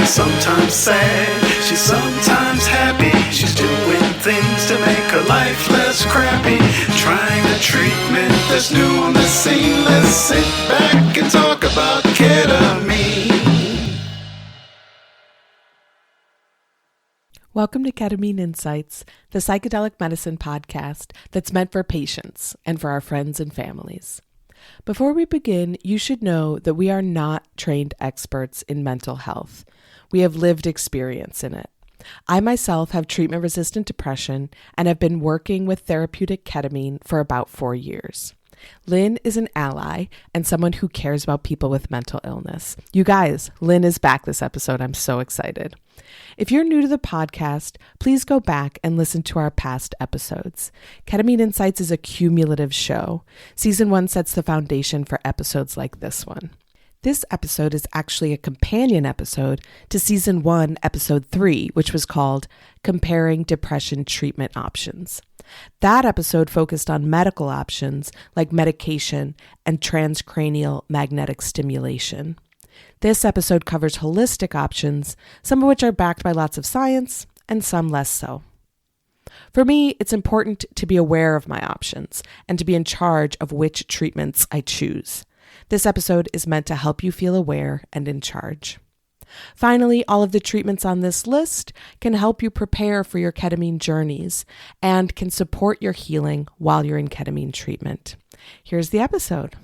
She's sometimes sad, she's sometimes happy. She's doing things to make her life less crappy. Trying a treatment that's new on the scene. Let's sit back and talk about ketamine. Welcome to Ketamine Insights, the psychedelic medicine podcast that's meant for patients and for our friends and families. Before we begin, you should know that we are not trained experts in mental health. We have lived experience in it. I myself have treatment-resistant depression and have been working with therapeutic ketamine for about 4 years. Lynn is an ally and someone who cares about people with mental illness. You guys, Lynn is back this episode. I'm so excited. If you're new to the podcast, please go back and listen to our past episodes. Ketamine Insights is a cumulative show. Season 1 sets the foundation for episodes like this one. This episode is actually a companion episode to Season 1, Episode 3, which was called Comparing Depression Treatment Options. That episode focused on medical options like medication and transcranial magnetic stimulation. This episode covers holistic options, some of which are backed by lots of science and some less so. For me, it's important to be aware of my options and to be in charge of which treatments I choose. This episode is meant to help you feel aware and in charge. Finally, all of the treatments on this list can help you prepare for your ketamine journeys and can support your healing while you're in ketamine treatment. Here's the episode.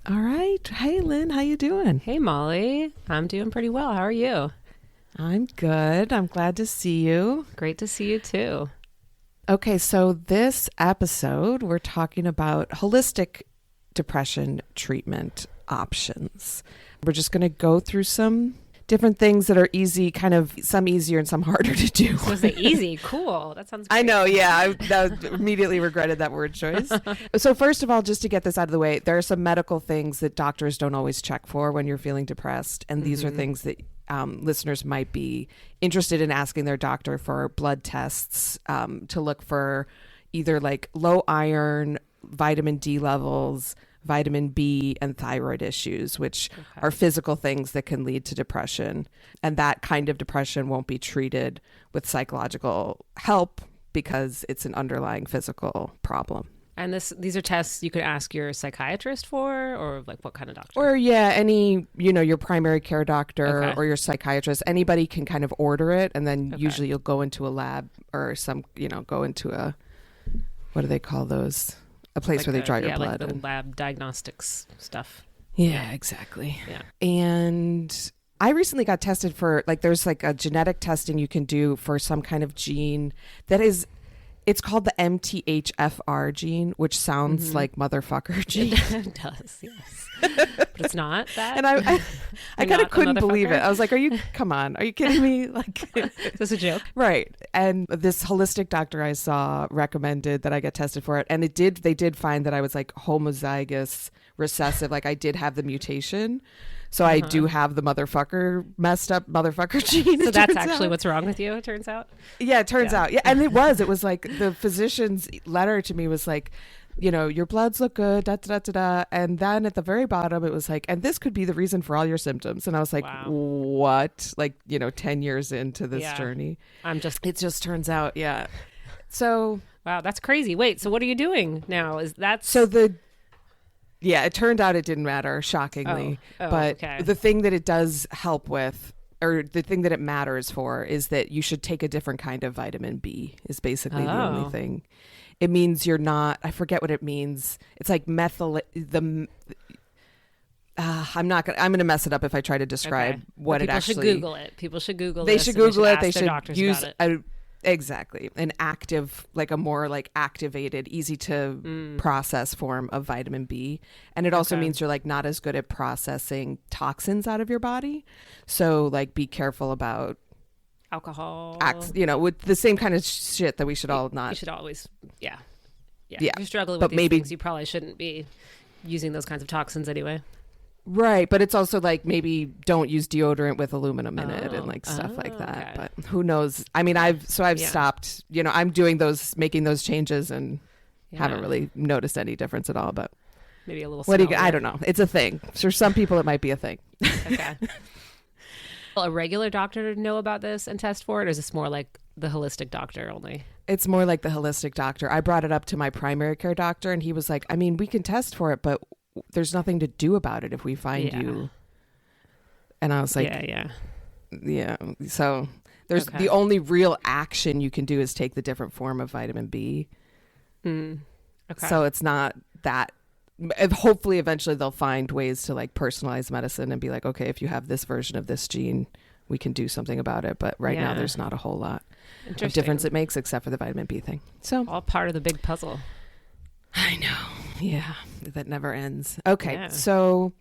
All right. Hey, Lynn, how you doing? Hey, Molly. I'm doing pretty well. How are you? I'm good. I'm glad to see you. Great to see you too. Okay, so this episode, we're talking about holistic depression treatment options. We're just going to go through some different things that are easy, kind of some easier and some harder to do. So say easy. Cool. That sounds great. I know. Yeah. I immediately regretted that word choice. So first of all, just to get this out of the way, there are some medical things that doctors don't always check for when you're feeling depressed. And these are things that listeners might be interested in asking their doctor for blood tests to look for either like low iron, vitamin D levels, vitamin B, and thyroid issues, which are physical things that can lead to depression. And that kind of depression won't be treated with psychological help because it's an underlying physical problem. And these are tests you could ask your psychiatrist for, or like what kind of doctor? Or any, your primary care doctor or your psychiatrist. Anybody can kind of order it. And then usually you'll go into a lab or go into a, what do they call those? A place like where they draw your blood. Like the lab diagnostics stuff. Yeah, exactly. Yeah. And I recently got tested for, there's like a genetic testing you can do for some kind of gene that is, it's called the MTHFR gene, which sounds like motherfucker gene. It does, yes. But it's not that. And I kind of couldn't believe it. I was like, come on, are you kidding me? Is this a joke? Right. And this holistic doctor I saw recommended that I get tested for it. And they did find that I was like homozygous recessive. Like I did have the mutation. So I do have the messed up motherfucker gene. So that's actually what's wrong with you, it turns out? Yeah, it turns out. Yeah. And it was like the physician's letter to me was like, your bloods look good, da, da, da, da, da. And then at the very bottom, it was like, and this could be the reason for all your symptoms. And I was like, wow. What? 10 years into this journey. It just turns out. Yeah. So. Wow, that's crazy. Wait, so what are you doing now? Yeah, it turned out it didn't matter, shockingly. But the thing that it does help with, or the thing that it matters for, is that you should take a different kind of vitamin B, is basically the only thing. It means you're not, I forget what it means. It's like I'm going to mess it up if I try to describe what it actually. People should Google it. People should Google They this. should Google it. They should use exactly an active, a more activated, easy to process form of vitamin B. And it also means you're not as good at processing toxins out of your body. So be careful about alcohol, with the same kind of shit that we should all not. You should always, yeah. If you're struggling with these things, you probably shouldn't be using those kinds of toxins anyway. Right, but it's also maybe don't use deodorant with aluminum in it and stuff like that. Okay. But who knows? I mean, I've stopped. I'm making those changes and haven't really noticed any difference at all. But maybe a little. I don't know. It's a thing. For some people, it might be a thing. Okay. A regular doctor know about this and test for it, or is this more like the holistic doctor only? It's more like the holistic doctor. I brought it up to my primary care doctor, and he was like, I mean, we can test for it, but there's nothing to do about it if we find you. And I was like, yeah. So there's the only real action you can do is take the different form of vitamin B. Okay. So it's not that. Hopefully eventually they'll find ways to like personalize medicine and be like, okay, if you have this version of this gene, we can do something about it. But right now there's not a whole lot of difference it makes except for the vitamin B thing. So all part of the big puzzle. I know. Yeah. That never ends. Okay. So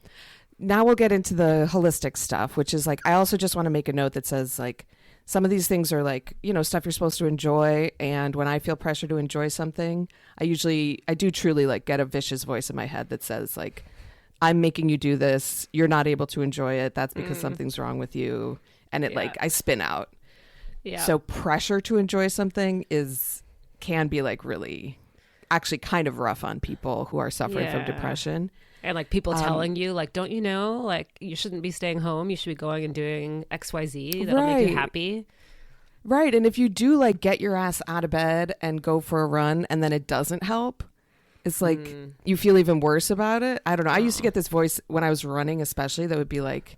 now we'll get into the holistic stuff, which is like, I also just want to make a note that says like, some of these things are like, you know, stuff you're supposed to enjoy. And when I feel pressure to enjoy something, I do truly like get a vicious voice in my head that says like, I'm making you do this. You're not able to enjoy it. That's because something's wrong with you. And it like, I spin out. Yeah. So pressure to enjoy something can be like really actually kind of rough on people who are suffering from depression. And like people telling you like, don't you know, like you shouldn't be staying home. You should be going and doing XYZ. That'll make you happy. Right. And if you do like get your ass out of bed and go for a run and then it doesn't help, it's like you feel even worse about it. I don't know. I used to get this voice when I was running, especially, that would be like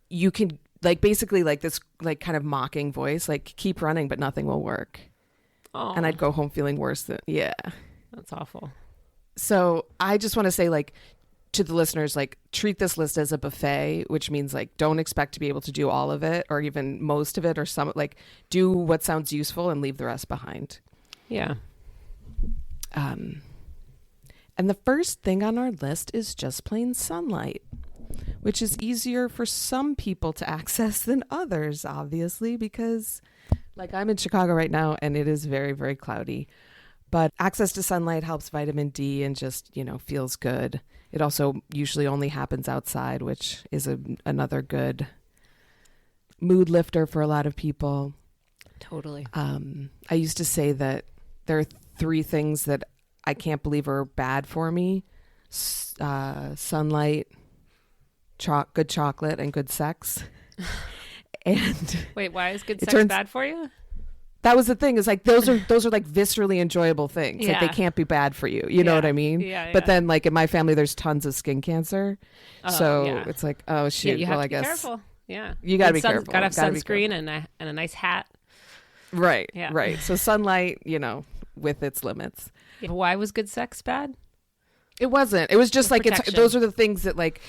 you can like basically like this like kind of mocking voice, like keep running, but nothing will work. Oh. And I'd go home feeling worse than, That's awful. So I just want to say like to the listeners, like treat this list as a buffet, which means like don't expect to be able to do all of it or even most of it or some, like do what sounds useful and leave the rest behind. Yeah. And the first thing on our list is just plain sunlight, which is easier for some people to access than others, obviously, because like I'm in Chicago right now and it is very, very cloudy. But access to sunlight helps vitamin D and just, you know, feels good. It also usually only happens outside, which is another good mood lifter for a lot of people. Totally. I used to say that there are 3 things that I can't believe are bad for me. Sunlight, good chocolate, and good sex. And wait, why is good sex bad for you? That was the thing, is like those are like viscerally enjoyable things. Like they can't be bad for you. You know what I mean? Yeah. But then like in my family there's tons of skin cancer. It's like, oh shit. You have to be guess careful. Yeah. You gotta be careful. Gotta have sunscreen and a nice hat. Right. Yeah. Right. So sunlight, you know, with its limits. Yeah. Why was good sex bad? It wasn't. It was just like those are the things that like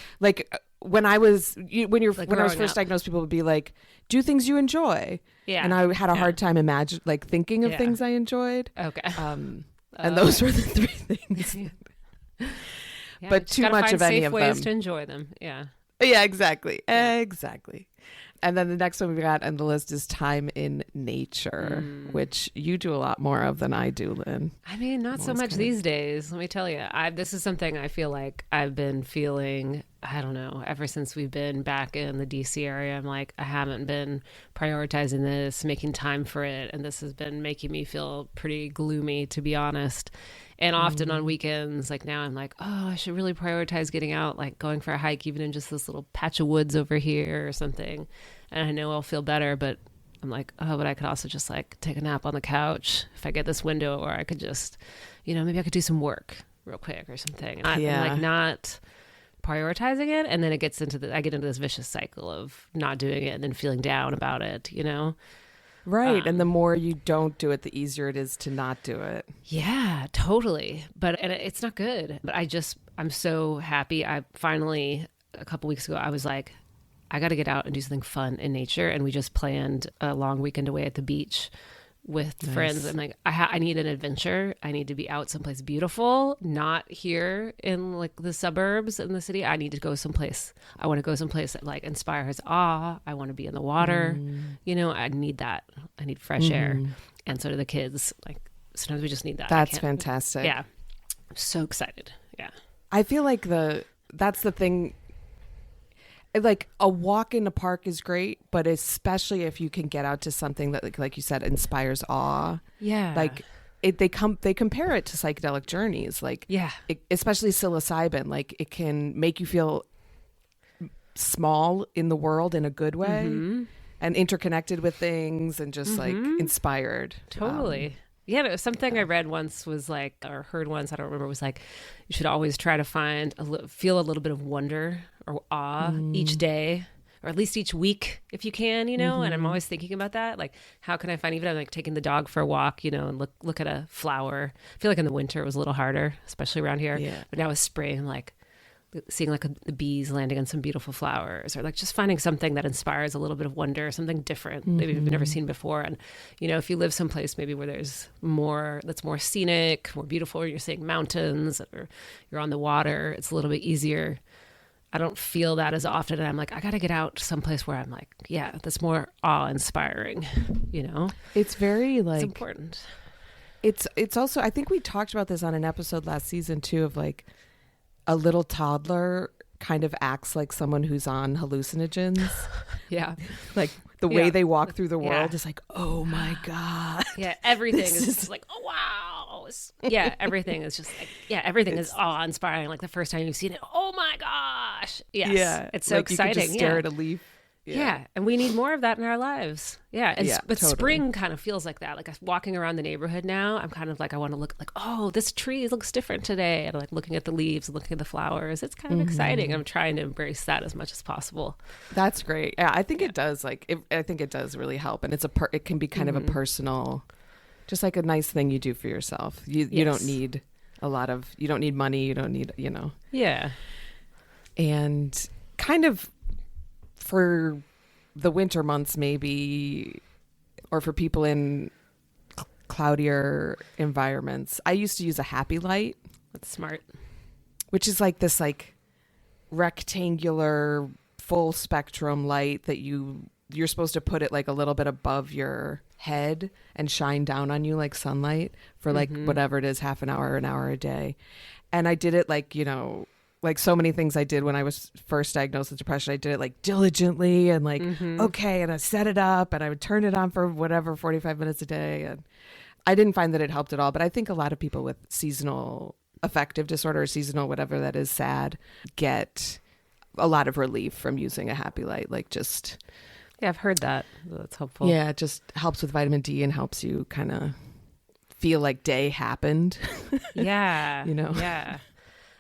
when I was first diagnosed, people would be like, do things you enjoy. Yeah. And I had a hard time thinking of things I enjoyed. Okay. And those were the 3 things. But too much of any of them. Ways to enjoy them. Yeah. Yeah, exactly. Yeah. Exactly. And then the next one we got on the list is time in nature, which you do a lot more of than I do, Lynn. I mean, not so much these days. Let me tell you, this is something I feel like I've been feeling, I don't know, ever since we've been back in the DC area. I'm like, I haven't been prioritizing this, making time for it. And this has been making me feel pretty gloomy, to be honest. And often on weekends, like now I'm like, oh, I should really prioritize getting out, like going for a hike, even in just this little patch of woods over here or something. And I know I'll feel better, but I'm like, oh, but I could also just like take a nap on the couch if I get this window, or I could just, you know, maybe I could do some work real quick or something. And I'm like not prioritizing it. And then I get into this vicious cycle of not doing it and then feeling down about it, you know? Right. And the more you don't do it, the easier it is to not do it. Yeah, totally. And it's not good. But I'm so happy. I finally, a couple weeks ago, I was like, I got to get out and do something fun in nature. And we just planned a long weekend away at the beach with friends. I'm like, I need an adventure. I need to be out someplace beautiful, not here in like the suburbs in the city. I need to go someplace. I want to go someplace that like inspires awe. I want to be in the water. You know, I need that. I need fresh air. And so do the kids. Like sometimes we just need that. That's fantastic. Yeah. I'm so excited. Yeah. I feel like that's the thing. Like a walk in the park is great, but especially if you can get out to something that like you said inspires awe. Yeah. Like they compare it to psychedelic journeys. Like especially psilocybin, like it can make you feel small in the world in a good way and interconnected with things and just like inspired. Totally. Yeah, no, something I read once was like, or heard once, I don't remember, was like, you should always try to feel a little bit of wonder or awe each day, or at least each week if you can, you know. And I'm always thinking about that, like, how can I find, even I'm like taking the dog for a walk, you know, and look at a flower. I feel like in the winter it was a little harder, especially around here. Yeah. But now with spring, like seeing like the bees landing on some beautiful flowers, or like just finding something that inspires a little bit of wonder, something different maybe we've never seen before. And you know, if you live someplace maybe where there's more, that's more scenic, more beautiful, or you're seeing mountains, or you're on the water, it's a little bit easier. I don't feel that as often, and I'm like, I gotta get out someplace where I'm like, yeah, that's more awe-inspiring, you know. It's very like, it's important. It's also, I think we talked about this on an episode last season too, of like, a little toddler kind of acts like someone who's on hallucinogens. Yeah. Like the way they walk through the world is like, oh my God. Yeah. Everything is just like, oh, wow. Yeah. Everything is just like, yeah, everything is awe inspiring. Like the first time you've seen it, oh my gosh. Yes. Yeah. It's so like exciting. You can just stare at a leaf. Yeah. And we need more of that in our lives. Yeah. But totally. Spring kind of feels like that. Like walking around the neighborhood now, I'm kind of like, I want to look like, oh, this tree looks different today. And like looking at the leaves, looking at the flowers. It's kind of exciting. I'm trying to embrace that as much as possible. That's great. Yeah. I think it does. Like, I think it does really help. And it can be kind of a personal, just like a nice thing you do for yourself. You don't need you don't need money. You don't need, you know. Yeah. And kind of, for the winter months maybe, or for people in cloudier environments, I used to use a happy light. That's smart. Which is like this like rectangular full spectrum light that you're supposed to put it like a little bit above your head and shine down on you like sunlight for like whatever it is, half an hour, an hour a day. And I did it like, you know, like so many things I did when I was first diagnosed with depression. I did it like diligently and like, okay. And I set it up and I would turn it on for whatever, 45 minutes a day. And I didn't find that it helped at all. But I think a lot of people with seasonal affective disorder, or seasonal, whatever that is, sad, get a lot of relief from using a happy light. Like just. Yeah, I've heard that. That's helpful. Yeah. It just helps with vitamin D and helps you kind of feel like day happened. Yeah. You know? Yeah.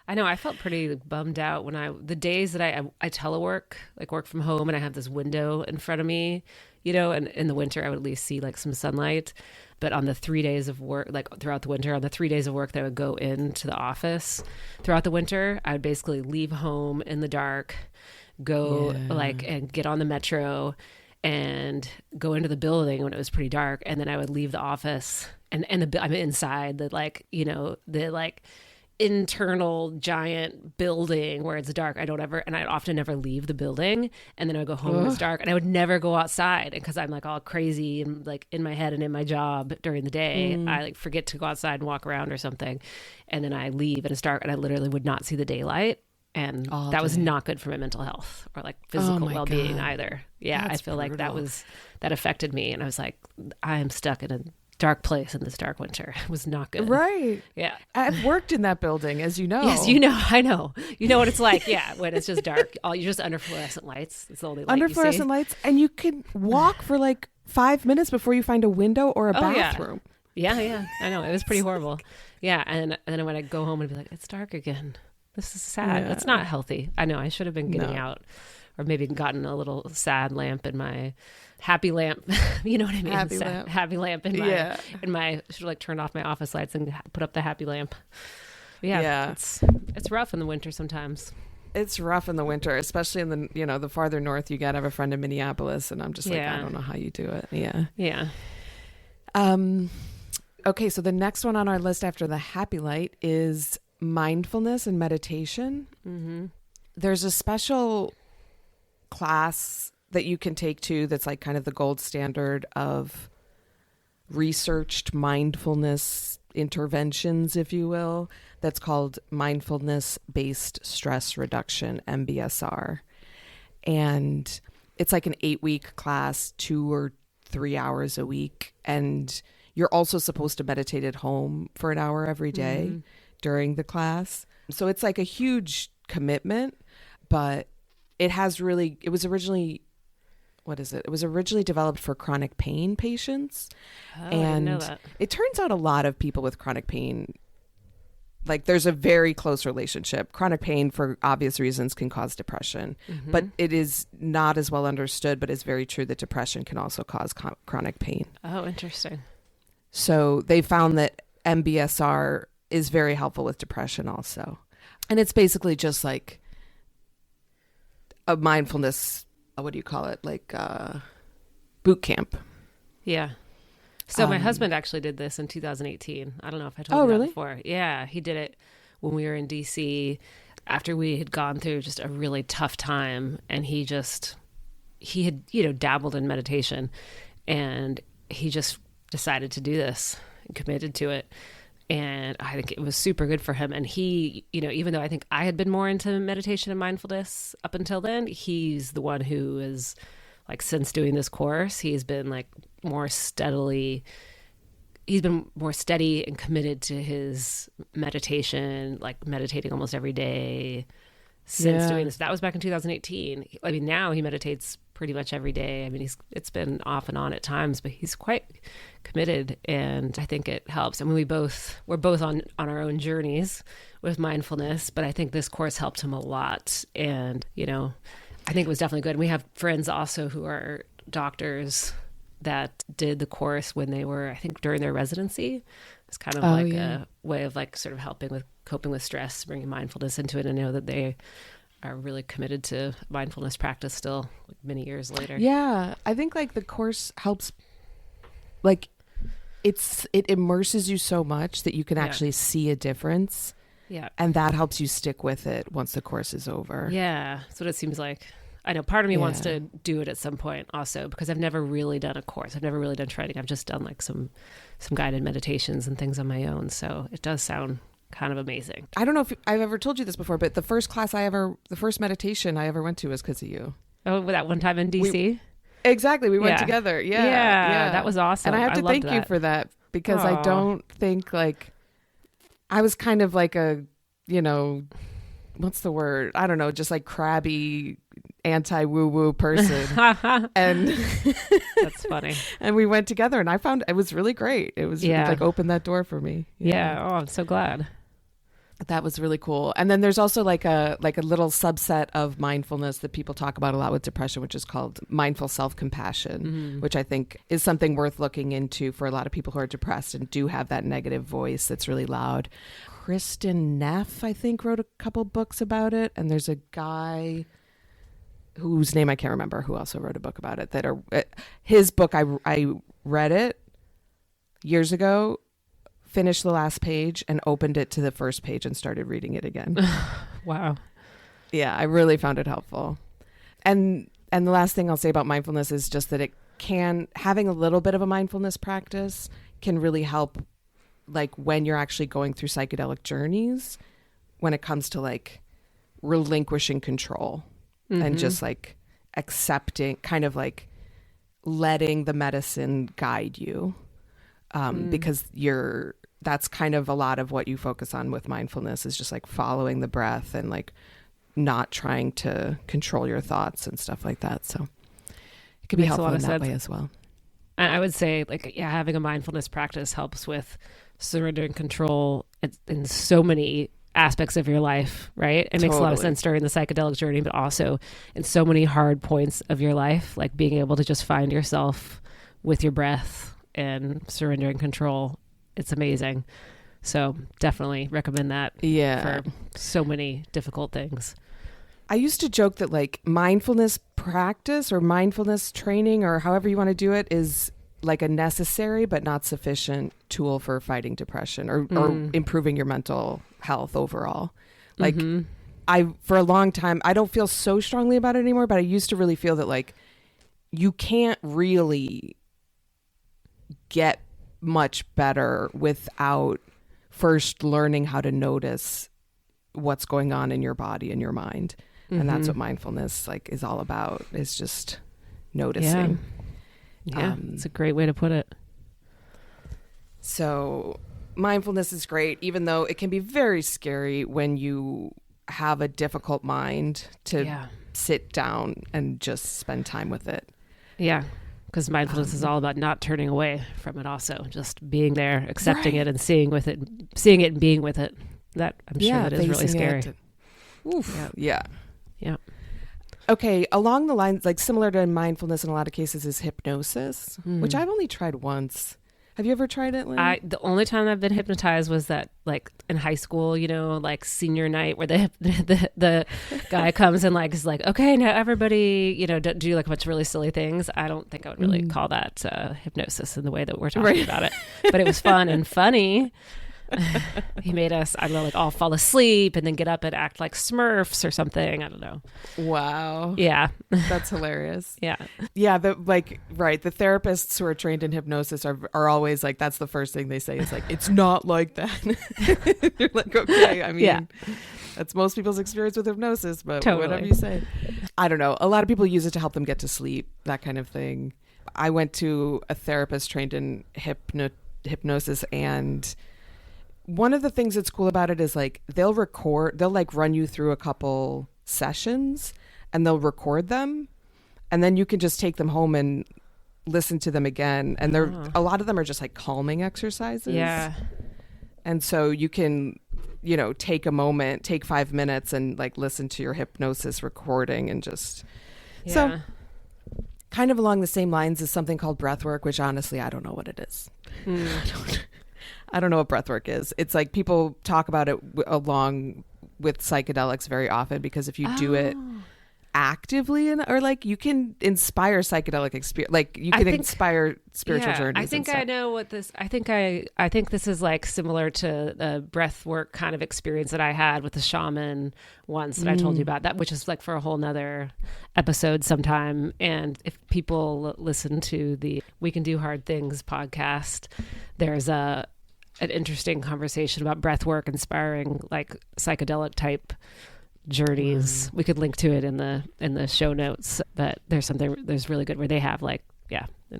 I know I felt pretty bummed out when the days that I telework, like work from home, and I have this window in front of me, you know, and in the winter I would at least see like some sunlight. But on the 3 days of work, like throughout the winter, on the 3 days of work that I would go into the office throughout the winter, I would basically leave home in the dark, go like and get on the metro and go into the building when it was pretty dark. And then I would leave the office and I'm inside the like, you know, the like internal giant building where it's dark. I'd often never leave the building, and then I would go home when it's dark, and I would never go outside because I'm like all crazy and like in my head and in my job during the day. I like forget to go outside and walk around or something, and then I leave and it's dark and I literally would not see the daylight, and that was not good for my mental health or like physical well-being either. Yeah, I feel like that affected me, and I was like, I am stuck in a dark place in this dark winter. It was not good. Right. Yeah. I've worked in that building, as you know. Yes, you know. I know. You know what it's like. Yeah, when it's just dark. You're just under fluorescent lights. It's the only light under you fluorescent see. lights, and you can walk for like 5 minutes before you find a window or a bathroom. Yeah. I know. It was pretty horrible. Yeah, and then when I go home and be like, it's dark again. This is sad. Yeah. That's not healthy. I know. I should have been getting out, or maybe gotten a little sad lamp in my happy lamp. You know what I mean? Happy lamp in my should have like turned off my office lights and put up the happy lamp. But yeah. It's rough in the winter sometimes. It's rough in the winter, especially in the, the farther north you get. I have a friend in Minneapolis, and I'm just like, I don't know how you do it. Yeah. Okay. So the next one on our list after the happy light is mindfulness and meditation. Mm-hmm. There's a special class that you can take too that's like kind of the gold standard of researched mindfulness interventions, if you will, that's called mindfulness-based stress reduction, MBSR. And it's like an 8-week class, 2 or 3 hours a week. And you're also supposed to meditate at home for an hour every day during the class. So it's like a huge commitment, but it was originally, what is it? It was originally developed for chronic pain patients. Oh, And I didn't know that. it turns out a lot of people with chronic pain, like there's a very close relationship. Chronic pain, for obvious reasons, can cause depression, but it is not as well understood, but it's very true that depression can also cause chronic pain. Oh, interesting. So they found that MBSR is very helpful with depression also. And it's basically just like a mindfulness, what do you call it? Like boot camp. Yeah. So my husband actually did this in 2018. I don't know if I told you really? that before. Yeah, he did it when we were in DC after we had gone through just a really tough time. And he had, dabbled in meditation, and he just decided to do this and committed to it. And I think it was super good for him. And he, even though I think I had been more into meditation and mindfulness up until then, he's the one who is like, since doing this course, he's been like he's been more steady and committed to his meditation, like meditating almost every day since doing this. That was back in 2018. I mean, now he meditates pretty much every day. I mean, it's been off and on at times, but he's quite committed, and I think it helps. I mean, we're both on our own journeys with mindfulness, but I think this course helped him a lot. And, I think it was definitely good. And we have friends also who are doctors that did the course when they were, I think, during their residency. It's kind of a way of like sort of helping with coping with stress, bringing mindfulness into it. And I know that they are really committed to mindfulness practice still, like, many years later. Yeah, I think like the course helps, like it immerses you so much that you can actually see a difference. Yeah. And that helps you stick with it once the course is over. Yeah, that's what it seems like. I know part of me wants to do it at some point also, because I've never really done a course. I've never really done training. I've just done like some guided meditations and things on my own. So it does sound kind of amazing. I don't know if I've ever told you this before, but the first meditation I ever went to was because of you. Oh, that one time in DC? Exactly. We went together. Yeah. That was awesome. And I have to thank you for that, because I don't think like, I was kind of like a, what's the word? I don't know, just like crabby, anti-woo-woo person. And that's funny. And we went together, and I found it was really great. It was like opened that door for me. Yeah. Oh, I'm so glad. That was really cool. And then there's also like a little subset of mindfulness that people talk about a lot with depression, which is called mindful self-compassion, which I think is something worth looking into for a lot of people who are depressed and do have that negative voice that's really loud. Kristen Neff, I think, wrote a couple books about it. And there's a guy whose name I can't remember who also wrote a book about it. His book, I read it years ago, finished the last page and opened it to the first page and started reading it again. Wow. Yeah, I really found it helpful. And the last thing I'll say about mindfulness is just that having a little bit of a mindfulness practice can really help, like when you're actually going through psychedelic journeys, when it comes to like relinquishing control and just like accepting, kind of like letting the medicine guide you. Because that's kind of a lot of what you focus on with mindfulness, is just like following the breath and like not trying to control your thoughts and stuff like that. So it can be helpful in that way as well. I would say like, having a mindfulness practice helps with surrendering control in so many aspects of your life, right? It makes a lot of sense during the psychedelic journey, but also in so many hard points of your life, like being able to just find yourself with your breath and surrendering control. It's amazing. So definitely recommend that for so many difficult things. I used to joke that like mindfulness practice or mindfulness training, or however you want to do it, is like a necessary but not sufficient tool for fighting depression or improving your mental health overall. Like for a long time, I don't feel so strongly about it anymore, but I used to really feel that like you can't really get much better without first learning how to notice what's going on in your body and your mind. And that's what mindfulness like is all about, is just noticing. Yeah, it's a great way to put it. So mindfulness is great, even though it can be very scary when you have a difficult mind to sit down and just spend time with it. Yeah. Because mindfulness is all about not turning away from it also, just being there, accepting it and seeing it and being with it. That I'm sure that is really scary. Oof. Yeah. Okay, along the lines, like similar to mindfulness in a lot of cases is hypnosis, which I've only tried once. Have you ever tried it, Lynn? The only time I've been hypnotized was that, like in high school, like senior night, where the guy comes and like is like, okay, now everybody, do like a bunch of really silly things. I don't think I would really call that hypnosis in the way that we're talking about it, but it was fun and funny. He made us, I don't know, like all fall asleep and then get up and act like Smurfs or something. I don't know. Wow. Yeah. That's hilarious. Yeah. Yeah. The therapists who are trained in hypnosis are always like, that's the first thing they say is like, it's not like that. You're like, okay. I mean, that's most people's experience with hypnosis, but whatever you say. I don't know. A lot of people use it to help them get to sleep, that kind of thing. I went to a therapist trained in hypnosis, and one of the things that's cool about it is like they'll like run you through a couple sessions and they'll record them, and then you can just take them home and listen to them again. And a lot of them are just like calming exercises. Yeah. And so you can, take a moment, take 5 minutes and like listen to your hypnosis recording and just, so kind of along the same lines as something called breath work, which honestly, I don't know what it is. I don't know what breath work is. It's like people talk about it along with psychedelics very often, because if you do it actively or like you can inspire psychedelic experience, like you can inspire spiritual journeys. I think I know what this, I think this is like similar to the breath work kind of experience that I had with the shaman once that I told you about, that which is like for a whole nother episode sometime. And if people listen to the We Can Do Hard Things podcast, there's an interesting conversation about breath work inspiring like psychedelic type journeys. We could link to it in the show notes, but there's really good where they have like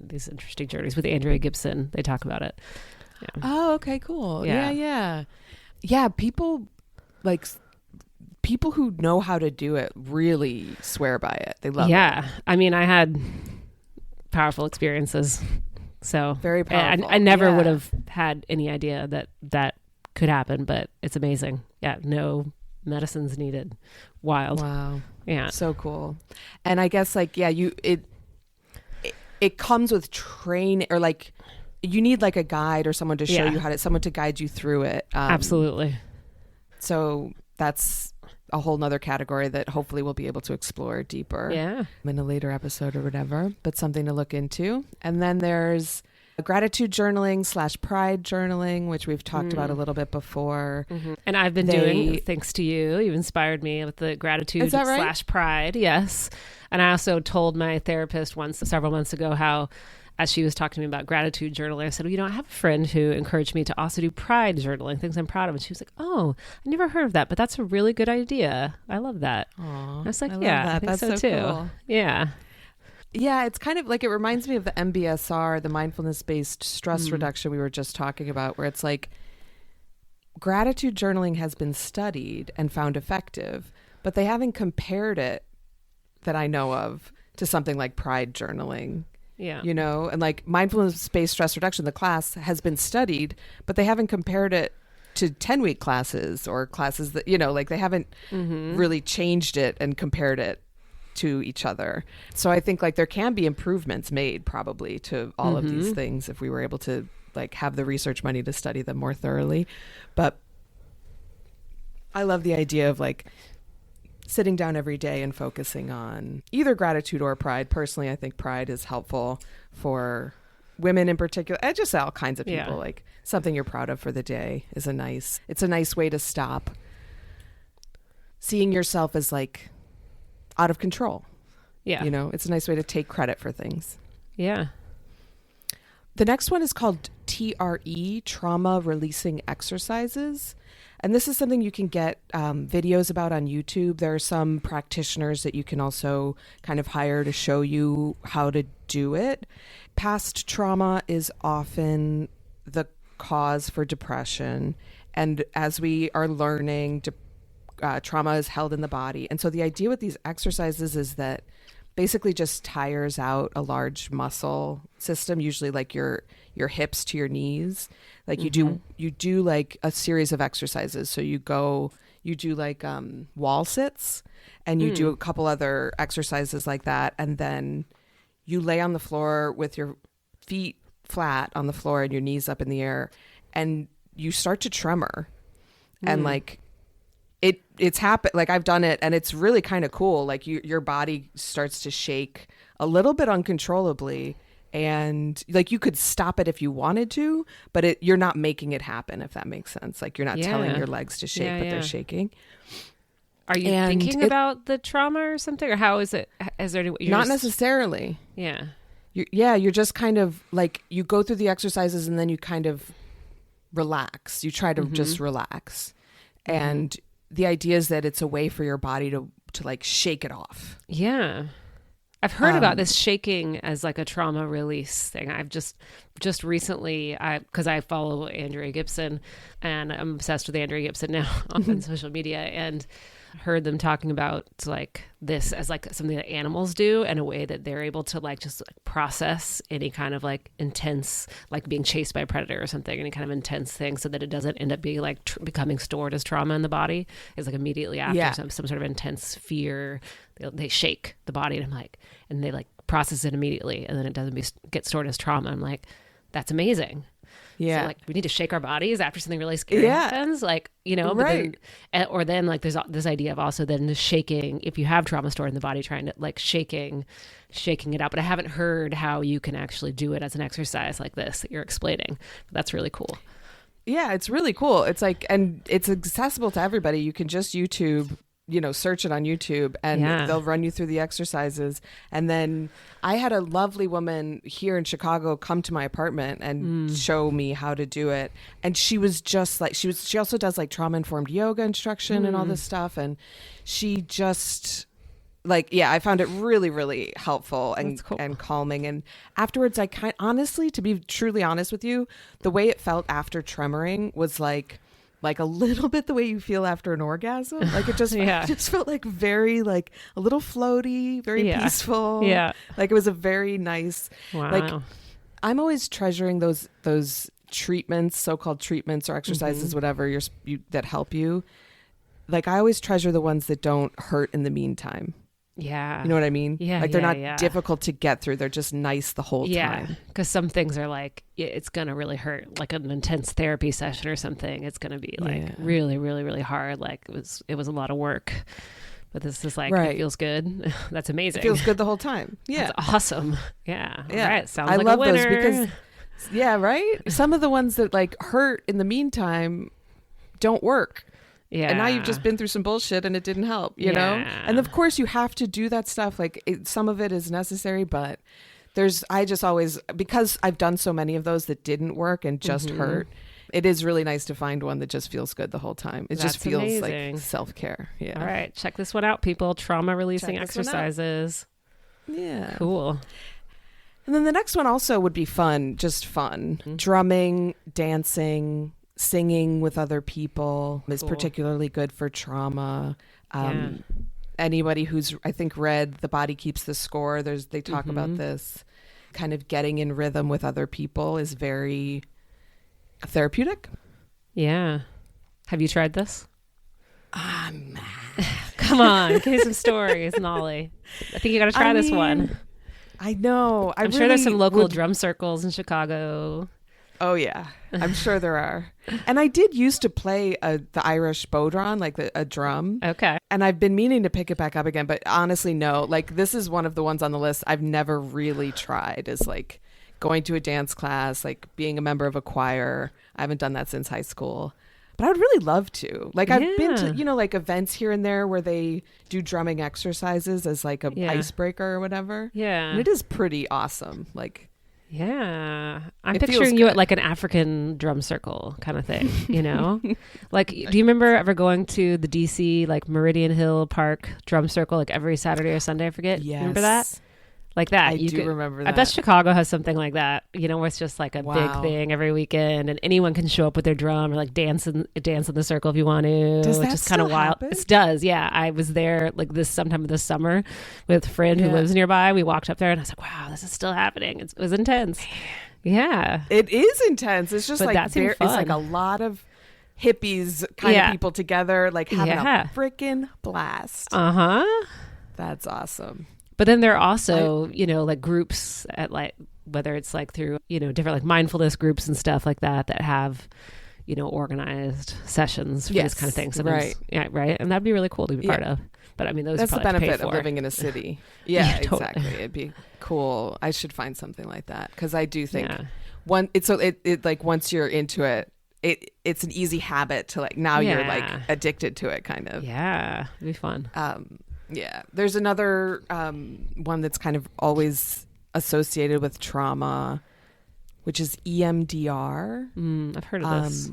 these interesting journeys with Andrea Gibson. They talk about it. Oh, okay, cool. Yeah. People who know how to do it really swear by it. They love it. I mean, I had powerful experiences. So very powerful. I never would have had any idea that could happen, but it's amazing. Yeah, no medicines needed. Wild. Wow. Yeah. So cool. And I guess like it comes with training, or like you need like a guide or someone to show you someone to guide you through it. Absolutely. So that's a whole nother category that hopefully we'll be able to explore deeper in a later episode or whatever, but something to look into. And then there's gratitude journaling / pride journaling, which we've talked about a little bit before. And I've been doing, thanks to you. You've inspired me with the gratitude / pride. Yes. And I also told my therapist several months ago how, as she was talking to me about gratitude journaling, I said, well, I have a friend who encouraged me to also do pride journaling, things I'm proud of. And she was like, oh, I never heard of that, but that's a really good idea. I love that. Aww, I was like, I think that's so too. Cool. Yeah. Yeah, it's kind of like, it reminds me of the MBSR, the mindfulness-based stress reduction we were just talking about, where it's like gratitude journaling has been studied and found effective, but they haven't compared it, that I know of, to something like pride journaling. Yeah. And like mindfulness-based stress reduction, the class has been studied, but they haven't compared it to 10-week classes or classes that, like they haven't really changed it and compared it to each other. So I think like there can be improvements made probably to all of these things if we were able to like have the research money to study them more thoroughly. But I love the idea of like sitting down every day and focusing on either gratitude or pride. Personally, I think pride is helpful for women in particular, and just all kinds of people. Like something you're proud of for the day is it's a nice way to stop seeing yourself as like out of control. Yeah. It's a nice way to take credit for things. Yeah. The next one is called TRE, trauma releasing exercises. And this is something you can get videos about on YouTube. There are some practitioners that you can also kind of hire to show you how to do it. Past trauma is often the cause for depression. And as we are learning, trauma is held in the body. And so the idea with these exercises is that basically just tires out a large muscle system, usually like your hips to your knees. Like you do like a series of exercises. So you do like wall sits, and you do a couple other exercises like that. And then you lay on the floor with your feet flat on the floor and your knees up in the air, and you start to tremor. And like it's happened, like I've done it, and it's really kind of cool. Like your body starts to shake a little bit uncontrollably, and like you could stop it if you wanted to, but you're not making it happen, if that makes sense. Like you're not telling your legs to shake, but they're shaking. Are you thinking about the trauma or something, or how is it? Is there not necessarily? Yeah. You're just kind of like, you go through the exercises and then you kind of relax. You try to just relax. And the idea is that it's a way for your body to like shake it off. Yeah. I've heard about this shaking as like a trauma release thing. I've just recently, because I follow Andrea Gibson, and I'm obsessed with Andrea Gibson now on social media, and heard them talking about like this as like something that animals do, in a way that they're able to like just like process any kind of like intense, like being chased by a predator or something, any kind of intense thing, so that it doesn't end up being like becoming stored as trauma in the body. It's like immediately after some sort of intense fear, they shake the body, and I'm like, and they like process it immediately, and then it doesn't get stored as trauma. I'm like, that's amazing. Yeah. So like we need to shake our bodies after something really scary happens, like, you know, but then like there's this idea of also then the shaking, if you have trauma stored in the body, trying to like shaking it out. But I haven't heard how you can actually do it as an exercise like this that you're explaining. But that's really cool. Yeah, it's really cool. It's like, and it's accessible to everybody. You can just search it on YouTube, and they'll run you through the exercises. And then I had a lovely woman here in Chicago come to my apartment and show me how to do it. And she was just like, she also does like trauma-informed yoga instruction and all this stuff. And she just like, I found it really, really helpful and calming. And afterwards, honestly, to be truly honest with you, the way it felt after tremoring was like a little bit the way you feel after an orgasm. Like it just, it just felt like very like a little floaty, very peaceful. Yeah. Like it was a very nice, like I'm always treasuring those treatments, so-called treatments or exercises, whatever that help you. Like I always treasure the ones that don't hurt in the meantime. Yeah. You know what I mean? Yeah. Like they're not difficult to get through. They're just nice the whole time. Yeah. Because some things are like, it's going to really hurt. Like an intense therapy session or something. It's going to be like really, really, really hard. Like it was a lot of work. But this is like, it feels good. That's amazing. It feels good the whole time. Yeah. That's awesome. Yeah. Yeah. All right. Sounds like a winner. Those because, right? Some of the ones that like hurt in the meantime don't work. Yeah. And now you've just been through some bullshit and it didn't help, you know? And of course you have to do that stuff. Like some of it is necessary, but I just always, because I've done so many of those that didn't work and just hurt, it is really nice to find one that just feels good the whole time. It just feels amazing. Like self-care. Yeah. All right. Check this one out, people. Trauma releasing exercises. Yeah. Cool. And then the next one also would be fun, just fun. Drumming, dancing, singing with other people is particularly good for trauma. Anybody who's, I think, read The Body Keeps the Score, they talk about this. Kind of getting in rhythm with other people is very therapeutic. Yeah. Have you tried this? Come on, give me some stories, Nolly. I think you got to try this one. I know. I'm sure there's some local drum circles in Chicago. Oh, yeah. I'm sure there are. And I did used to play the Irish bodhrán, like a drum. Okay. And I've been meaning to pick it back up again. But honestly, no. Like, this is one of the ones on the list I've never really tried, is like going to a dance class, like being a member of a choir. I haven't done that since high school. But I would really love to. Like, I've been to, like events here and there where they do drumming exercises as like a icebreaker or whatever. Yeah. And it is pretty awesome. Like, yeah, I'm picturing you at like an African drum circle kind of thing, you know? Like, do you remember ever going to the DC, like Meridian Hill Park drum circle, like every Saturday or Sunday? I forget. Yes. Remember that? like that. I do remember that. I bet Chicago has something like that, where it's just like a Wow. big thing every weekend, and anyone can show up with their drum or like dance in the circle if you want to. Does that which is kind of still wild. happen? It does, yeah. I was there like sometime this summer with a friend who lives nearby. We walked up there, and I was like, "Wow, this is still happening." It was intense. Yeah, it is intense. It's just But like that seemed it's like fun. a lot of hippies kind of people together, like having a freaking blast. That's awesome. But then there are also, like groups at like, whether it's like through, different like mindfulness groups and stuff like that have, organized sessions for this kind of thing. Sometimes, right. Yeah, right. And that'd be really cool to be part of. But I mean, those that's the probably have to pay benefit of for. living in a city. Yeah, Totally. exactly. It'd be cool. I should find something like that because I do think Yeah. it like once you're into it, it's an easy habit to like now you're like addicted to it kind of. Yeah, it'd be fun. Yeah. There's another one that's kind of always associated with trauma, which is EMDR. I've heard of this.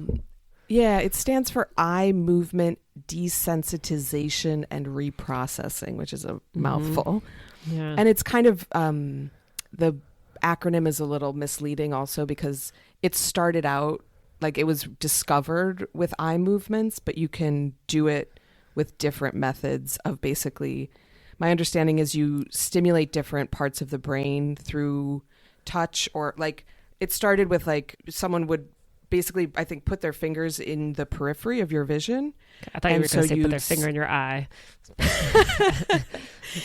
Yeah, it stands for eye movement desensitization and reprocessing, which is a mouthful. Yeah. And it's kind of the acronym is a little misleading also because it started out like it was discovered with eye movements, but you can do it with different methods of basically, my understanding is you stimulate different parts of the brain through touch, or like it started with like someone would basically, I think, put their fingers in the periphery of your vision. I thought you were going to say put their finger in your eye.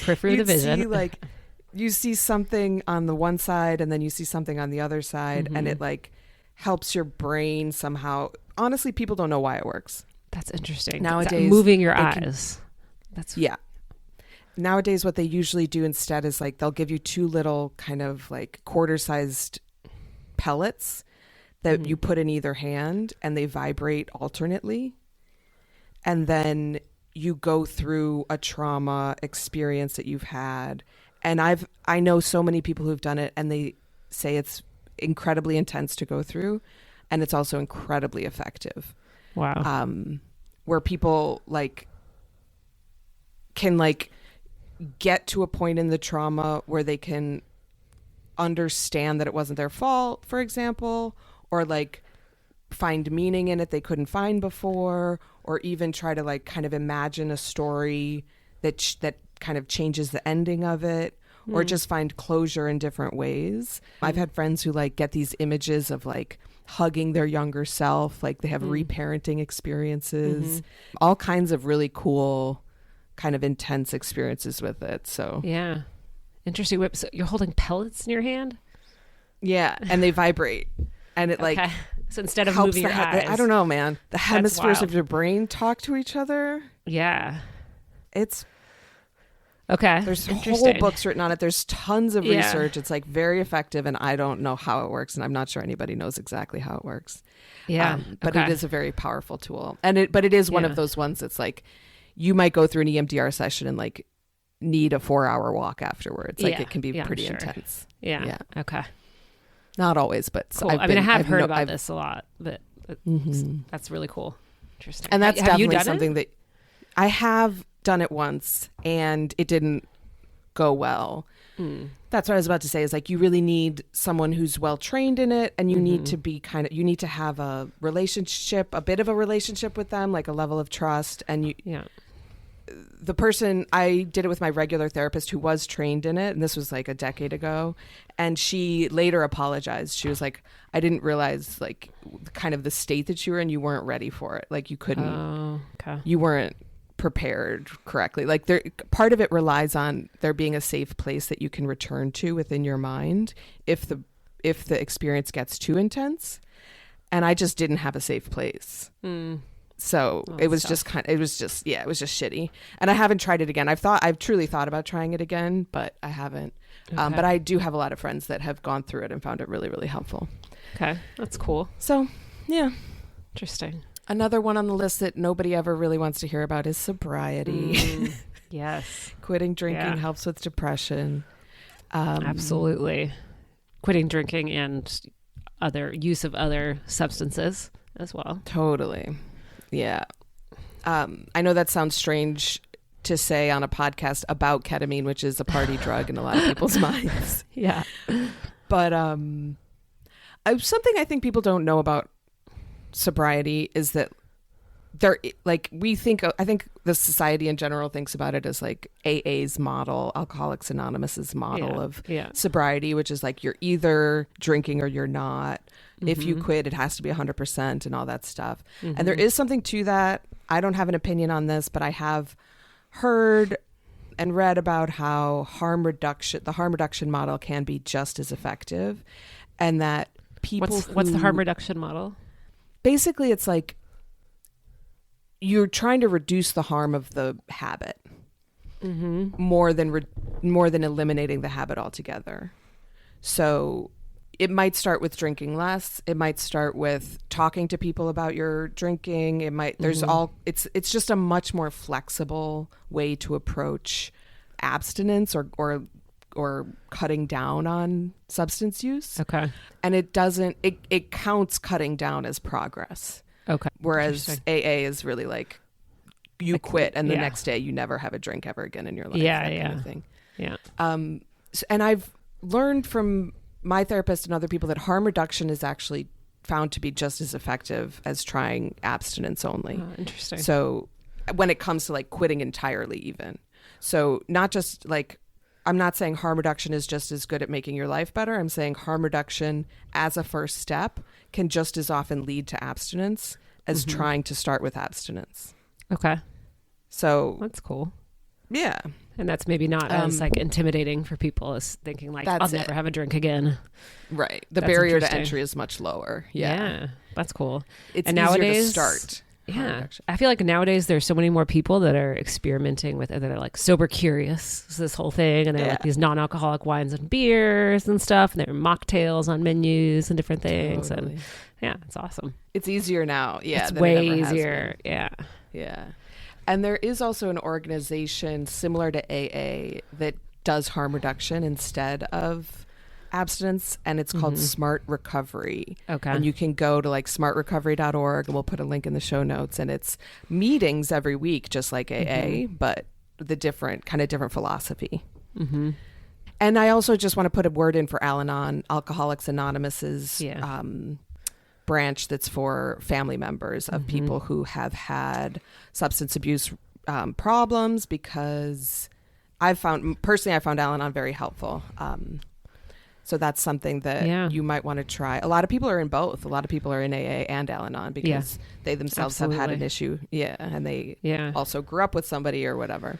Periphery of the vision. See, like, you see something on the one side and then you see something on the other side, and it like helps your brain somehow. Honestly, people don't know why it works. That's interesting. Nowadays, moving your eyes. Nowadays, what they usually do instead is like they'll give you two little kind of like quarter-sized pellets that you put in either hand, and they vibrate alternately. And then you go through a trauma experience that you've had. And I know so many people who've done it, and they say it's incredibly intense to go through, and it's also incredibly effective. Wow. Where people like can like get to a point in the trauma where they can understand that it wasn't their fault, for example, or like find meaning in it they couldn't find before, or even try to like kind of imagine a story that kind of changes the ending of it, or just find closure in different ways. I've had friends who like get these images of like hugging their younger self, like they have reparenting experiences, all kinds of really cool kind of intense experiences with it. So yeah, interesting. So you're holding pellets in your hand? Yeah, and they vibrate, and it like so instead of helps moving your eyes, I don't know, man, the hemispheres of your brain talk to each other. Yeah, it's okay. There's whole books written on it. There's tons of research. It's like very effective, and I don't know how it works, and I'm not sure anybody knows exactly how it works. Yeah, but it is a very powerful tool, and it is one of those ones that's like you might go through an EMDR session and like need a 4-hour walk afterwards. Like it can be pretty intense. Yeah. Okay. Not always, but cool. I have heard about this a lot, but that's really cool. Interesting. And that's definitely something that I have done it once, and it didn't go well. That's what I was about to say, is like you really need someone who's well trained in it, and you need to be you need to have a relationship, a bit of a relationship with them, like a level of trust. And the person, I did it with my regular therapist who was trained in it, and this was like a decade ago, and she later apologized. She was like, I didn't realize like kind of the state that you were in, you weren't ready for it. Like you couldn't, you weren't prepared correctly. Like part of it relies on there being a safe place that you can return to within your mind if the experience gets too intense. And I just didn't have a safe place. So it was just it was just shitty. And I haven't tried it again. I've truly thought about trying it again, but I haven't. But I do have a lot of friends that have gone through it and found it really, really helpful. Okay. That's cool. So yeah. Interesting. Another one on the list that nobody ever really wants to hear about is sobriety. Yes. Quitting drinking helps with depression. Absolutely. Quitting drinking and other use of other substances as well. Totally. Yeah. I know that sounds strange to say on a podcast about ketamine, which is a party drug in a lot of people's minds. Yeah. But something I think people don't know about sobriety is that I think the society in general thinks about it as like AA's model, Alcoholics Anonymous's model of sobriety, which is like you're either drinking or you're not. If you quit, it has to be 100% and all that stuff. And there is something to that. I don't have an opinion on this, but I have heard and read about how the harm reduction model can be just as effective, and that people what's the harm reduction model? Basically, it's like you're trying to reduce the harm of the habit more than eliminating the habit altogether. So it might start with drinking less. It might start with talking to people about your drinking. It might, it's just a much more flexible way to approach abstinence or cutting down on substance use. Okay. And it counts cutting down as progress. Okay. Whereas AA is really like you quit and the next day you never have a drink ever again in your life. Yeah. Kind of thing. Yeah. And I've learned from my therapist and other people that harm reduction is actually found to be just as effective as trying abstinence only. Oh, interesting. So when it comes to like quitting entirely even. So not just like, I'm not saying harm reduction is just as good at making your life better. I'm saying harm reduction as a first step can just as often lead to abstinence as trying to start with abstinence. Okay. So that's cool. Yeah. And that's maybe not as like intimidating for people as thinking like, I'll never have a drink again. Right. The barrier to entry is much lower. Yeah. That's cool. It's and easier nowadays, to start. Yeah. I feel like nowadays there's so many more people that are experimenting with it. They're like sober curious, this whole thing. And they're like these non-alcoholic wines and beers and stuff. And they're mocktails on menus and different things. Totally. And yeah, it's awesome. It's easier now. Yeah. It's way easier. Yeah. Yeah. And there is also an organization similar to AA that does harm reduction instead of abstinence, and it's called Smart Recovery. Okay. And you can go to like smartrecovery.org, and we'll put a link in the show notes, and it's meetings every week just like AA, but the different philosophy. And I also just want to put a word in for Al-Anon, Alcoholics Anonymous's branch that's for family members of people who have had substance abuse problems, because I found Al-Anon very helpful. So that's something that you might want to try. A lot of people are in both. A lot of people are in AA and Al-Anon because they themselves have had an issue. Yeah. And they also grew up with somebody or whatever.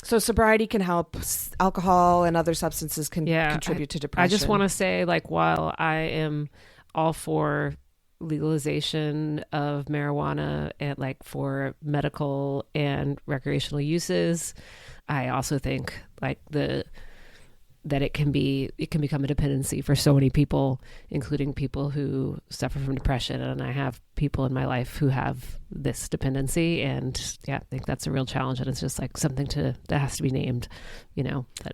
So sobriety can help. Alcohol and other substances can contribute to depression. I just want to say, like, while I am all for legalization of marijuana and like for medical and recreational uses, I also think like that it can become a dependency for so many people, including people who suffer from depression. And I have people in my life who have this dependency, and I think that's a real challenge. And it's just like something that has to be named,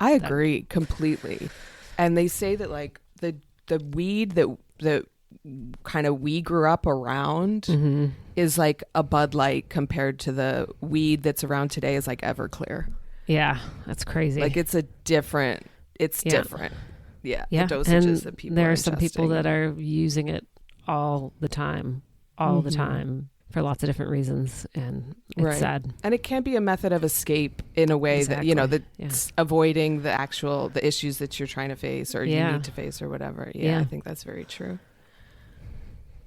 I agree completely. And they say that like the weed that kind of we grew up around is like a Bud Light compared to the weed that's around today is like Everclear. Yeah, that's crazy. Like it's different. Yeah. The dosages and that people there are some people that are using it all the time for lots of different reasons, and it's sad. And it can be a method of escape in a way that that's avoiding the issues that you're trying to face or you need to face or whatever. I think that's very true.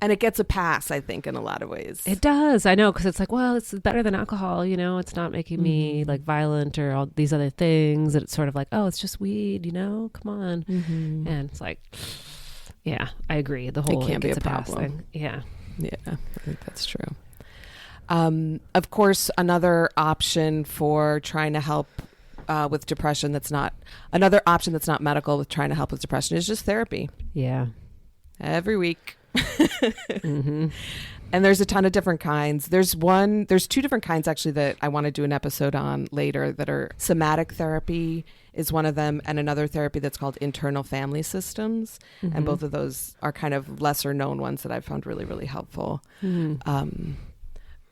And it gets a pass, I think, in a lot of ways. It does. I know, because it's like, well, it's better than alcohol. It's not making me like violent or all these other things. And it's sort of like, oh, it's just weed. Come on. And it's like, I agree. The whole it can't be a pass problem. thing. Yeah, I think that's true. Of course, another option for trying to help with depression another option that's not medical with trying to help with depression is just therapy. Yeah, every week. And there's a ton of different kinds. There's two different kinds actually that I want to do an episode on later that are somatic therapy is one of them, and another therapy that's called internal family systems. And both of those are kind of lesser known ones that I've found really, really helpful.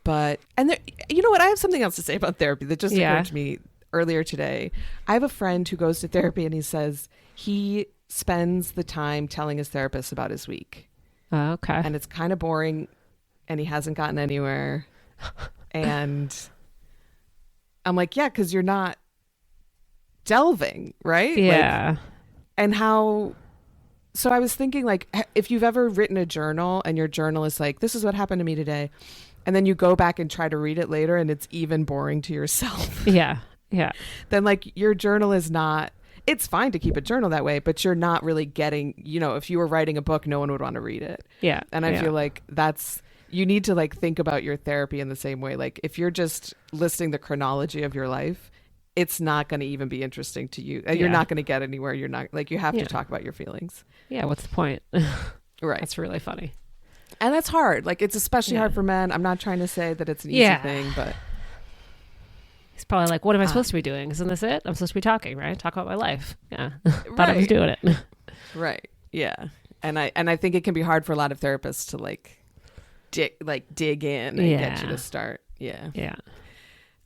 But, and there, you know what? I have something else to say about therapy that just occurred to me earlier today. I have a friend who goes to therapy and he says he spends the time telling his therapist about his week. Okay. And it's kind of boring and he hasn't gotten anywhere. And I'm like, yeah, because you're not delving, right? Yeah. Like, and how, so I was thinking, like, if you've ever written a journal and your journal is like, this is what happened to me today. And then you go back and try to read it later and it's even boring to yourself. Yeah. Yeah. Then like your journal is not, it's fine to keep a journal that way, but you're not really getting, you know, if you were writing a book, no one would want to read it. Yeah. And I feel like you need to like think about your therapy in the same way. Like if you're just listing the chronology of your life, it's not going to even be interesting to you. You're not going to get anywhere. You're not like, you have to talk about your feelings. Yeah. What's the point? Right. That's really funny. And that's hard. Like it's especially hard for men. I'm not trying to say that it's an easy thing, but he's probably like, what am I supposed to be doing? Isn't this it? I'm supposed to be talking, right? Talk about my life. Yeah. Thought I was doing it. Right. Yeah. And I think it can be hard for a lot of therapists to dig in and get you to start. Yeah. Yeah.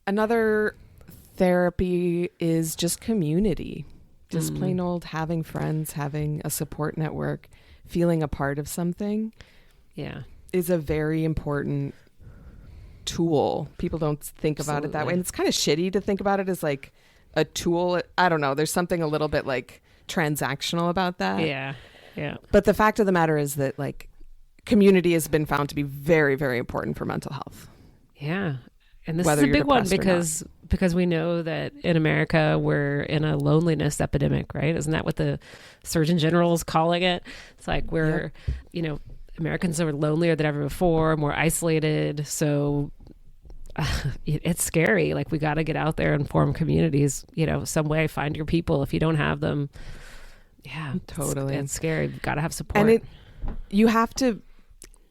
Another therapy is just community. Just plain old having friends, having a support network, feeling a part of something. Yeah. Is a very important tool. People don't think about it that way. And it's kind of shitty to think about it as like a tool. I don't know. There's something a little bit like transactional about that. Yeah. Yeah. But the fact of the matter is that like community has been found to be very, very important for mental health. Yeah. And this Whether is a you're big one depressed or because we know that in America we're in a loneliness epidemic, right? Isn't that what the Surgeon General is calling it? It's like we're, you know, Americans are lonelier than ever before, more isolated. So it's scary. Like we got to get out there and form communities, you know, some way, find your people. If you don't have them, totally. It's scary. You've got to have support. And you have to,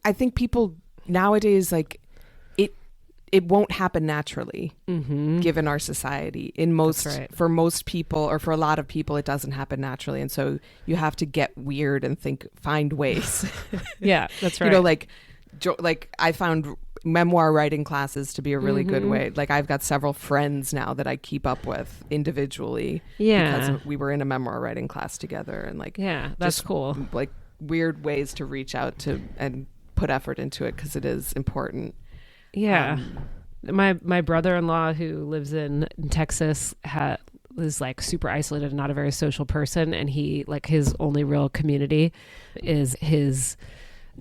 I think people nowadays, like it won't happen naturally given our society. For most people or for a lot of people, it doesn't happen naturally. And so you have to get weird and find ways. Yeah, that's right. You know, like I found memoir writing classes to be a really good way. Like I've got several friends now that I keep up with individually. Yeah. Because we were in a memoir writing class together and like, that's cool. Like weird ways to reach out to and put effort into it because it is important. Yeah. My brother-in-law who lives in Texas is like super isolated and not a very social person. And he like his only real community is his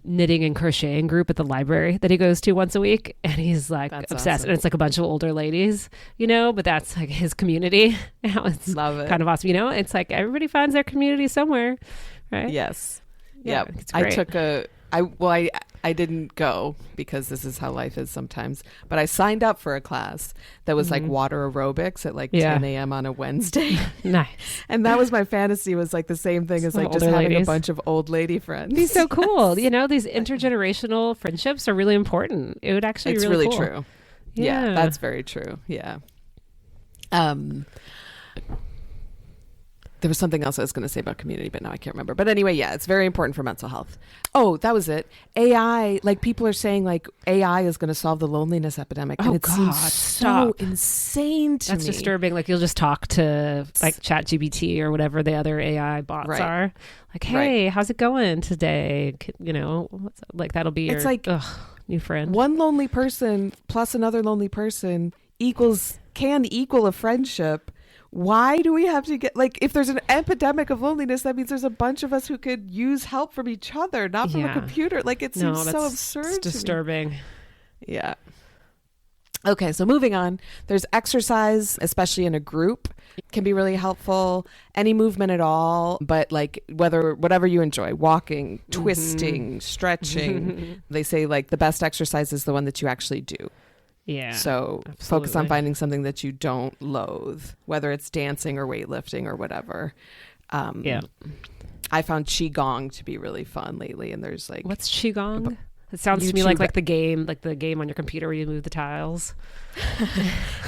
knitting and crocheting group at the library that he goes to once a week. And he's like obsessed. Awesome. And it's like a bunch of older ladies, you know, but that's like his community. It's Love it. Kind of awesome. You know, it's like everybody finds their community somewhere. Right. Yes. Yeah. I didn't go because this is how life is sometimes, but I signed up for a class that was like water aerobics at like 10 a.m. on a Wednesday. Nice. And that was my fantasy, was like the same thing as like just having a bunch of old lady friends. Be so cool. You know, these intergenerational friendships are really important. It would actually it's be really really cool. True. Yeah, that's very true. Yeah. There was something else I was going to say about community, but now I can't remember. But anyway, yeah, it's very important for mental health. Oh, that was it. AI, like people are saying like AI is going to solve the loneliness epidemic. And it seems so insane to me. That's disturbing. Like you'll just talk to like ChatGPT or whatever the other AI bots are. Like, hey, how's it going today? You know, like that'll be your new friend. One lonely person plus another lonely person can equal a friendship. Why do we have to get like if there's an epidemic of loneliness, that means there's a bunch of us who could use help from each other, not from a computer. Like it seems so absurd. It's disturbing. Yeah. Okay, so moving on. There's exercise, especially in a group, can be really helpful. Any movement at all, but like whatever you enjoy, walking, twisting, stretching. They say like the best exercise is the one that you actually do. Yeah. So focus on finding something that you don't loathe, whether it's dancing or weightlifting or whatever. I found Qigong to be really fun lately. And there's like, what's Qigong? It sounds to me like the game on your computer where you move the tiles.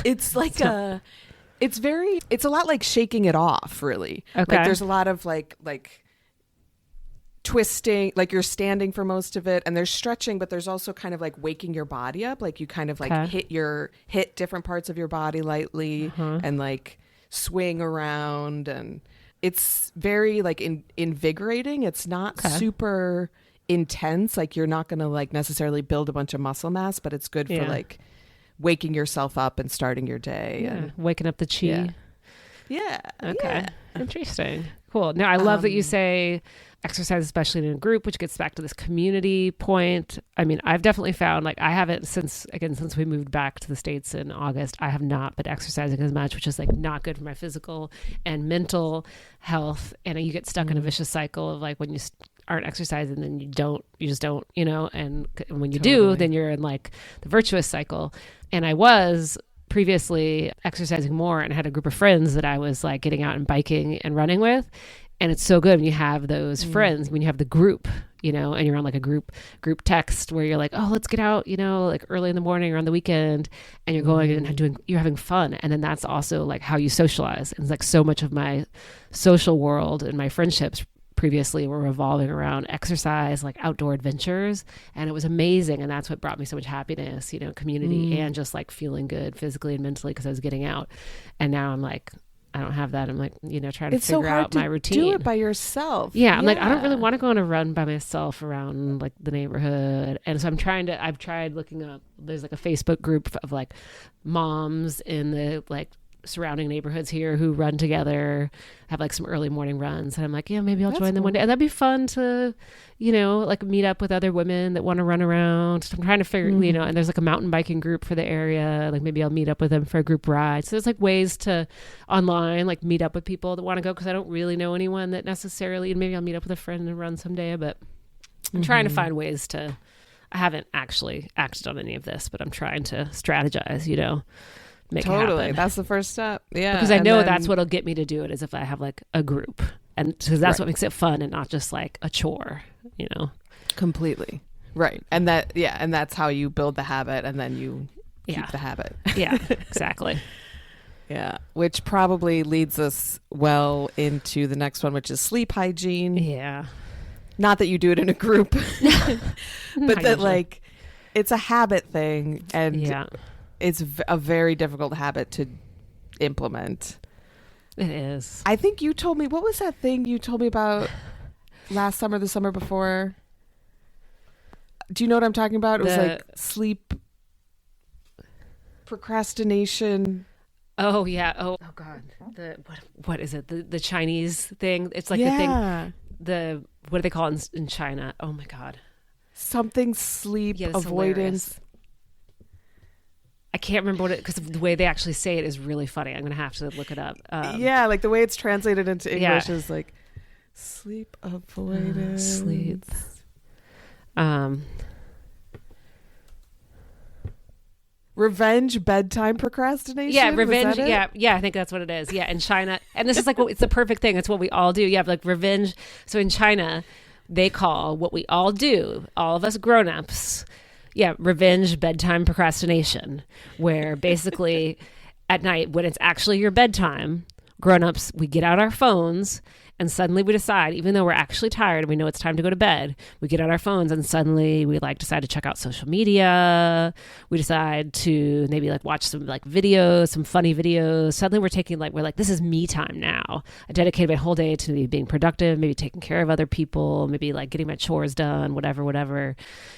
It's like it's a lot like shaking it off, really. Okay. Like there's a lot of like twisting, like you're standing for most of it, and there's stretching, but there's also kind of like waking your body up, like you kind of like hit different parts of your body lightly and like swing around, and it's very like invigorating. It's not super intense, like you're not going to like necessarily build a bunch of muscle mass, but it's good for like waking yourself up and starting your day and waking up the chi. Okay. Interesting. Cool. Now I love that you say exercise, especially in a group, which gets back to this community point. I mean, I've definitely found like I haven't since we moved back to the States in August, I have not been exercising as much, which is like not good for my physical and mental health. And you get stuck in a vicious cycle of like when you aren't exercising, then you just don't, you know, and when you do, then you're in like the virtuous cycle. And I was previously exercising more and had a group of friends that I was like getting out and biking and running with. And it's so good when you have those friends, when you have the group, you know, and you're on like a group text where you're like, oh, let's get out, you know, like early in the morning or on the weekend, and you're going and you're having fun. And then that's also like how you socialize. And it's like so much of my social world and my friendships previously were revolving around exercise, like outdoor adventures. And it was amazing. And that's what brought me so much happiness, you know, community and just like feeling good physically and mentally because I was getting out. And now I'm like, I don't have that. I'm like, you know, trying to figure out my routine. Do it by yourself. Yeah. I'm like, I don't really want to go on a run by myself around like the neighborhood. And so I've tried looking up, there's like a Facebook group of like moms in the like surrounding neighborhoods here who run together, have like some early morning runs. And I'm like, yeah, maybe I'll join them one day. And that'd be fun to, you know, like meet up with other women that want to run around. So I'm trying to figure, you know, and there's like a mountain biking group for the area. Like maybe I'll meet up with them for a group ride. So there's like ways to online, like meet up with people that want to go. Cause I don't really know anyone that necessarily, and maybe I'll meet up with a friend and run someday, but I'm trying to find ways to, I haven't actually acted on any of this, but I'm trying to strategize, you know. Make it happen. That's the first step. Yeah. Because I know that's what'll get me to do it is if I have like a group, and because that's what makes it fun and not just like a chore, you know. Completely. Right. And that's how you build the habit, and then you keep the habit. Yeah, exactly. Yeah. Which probably leads us well into the next one, which is sleep hygiene. Yeah. Not that you do it in a group, but that like it's a habit thing, and it's a very difficult habit to implement. It is. I think you told me, what was that thing you told me about last summer, the summer before? Do you know what I'm talking about? It was like sleep procrastination. Oh yeah. Oh God. What is it? The Chinese thing. It's like the thing. What do they call it in China? Oh my God. Something sleep avoidance. Hilarious. I can't remember what because the way they actually say it is really funny. I'm going to have to look it up. Like the way it's translated into English is like sleep avoidance. Sleep. Revenge bedtime procrastination. Yeah, revenge. Yeah, I think that's what it is. Yeah, in China, and this is like it's the perfect thing. It's what we all do. You have like revenge. So in China, they call what we all do, all of us grown-ups. Yeah, revenge bedtime procrastination, where basically at night when it's actually your bedtime, grown-ups, we get out our phones and suddenly we decide, even though we're actually tired and we know it's time to go to bed, we get out our phones and suddenly we like decide to check out social media. We decide to maybe like watch some like videos, some funny videos. Suddenly we're like, this is me time now. I dedicated my whole day to me being productive, maybe taking care of other people, maybe like getting my chores done, whatever,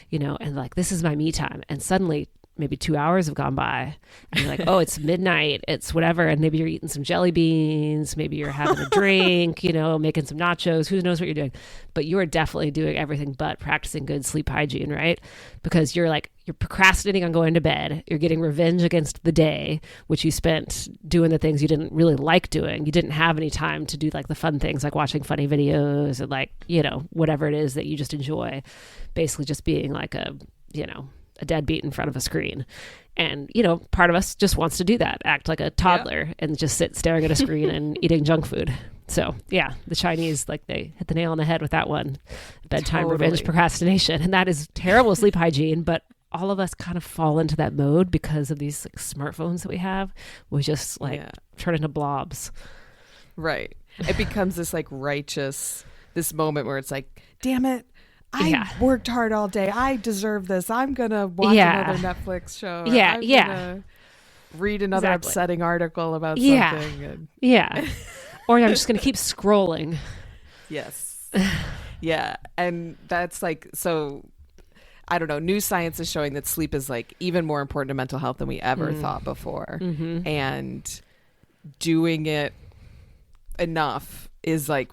you know, and like, this is my me time. And suddenly maybe 2 hours have gone by and you're like, oh, it's midnight, it's whatever. And maybe you're eating some jelly beans, maybe you're having a drink, you know, making some nachos, who knows what you're doing, but you are definitely doing everything but practicing good sleep hygiene, right? Because you're procrastinating on going to bed. You're getting revenge against the day, which you spent doing the things you didn't really like doing. You didn't have any time to do like the fun things like watching funny videos and like, you know, whatever it is that you just enjoy, basically just being like a deadbeat in front of a screen. And, you know, part of us just wants to do that, act like a toddler and just sit staring at a screen and eating junk food. So yeah, the Chinese, like they hit the nail on the head with that one, bedtime revenge procrastination. And that is terrible sleep hygiene, but all of us kind of fall into that mode because of these like smartphones that we have. We just like turn into blobs. Right. It becomes this like righteous this moment where it's like, damn it, I worked hard all day. I deserve this. I'm going to watch another Netflix show. I'm gonna read another upsetting article about something. Or I'm just going to keep scrolling. Yes. Yeah. And that's like, so I don't know. New science is showing that sleep is like even more important to mental health than we ever thought before. And doing it enough is like,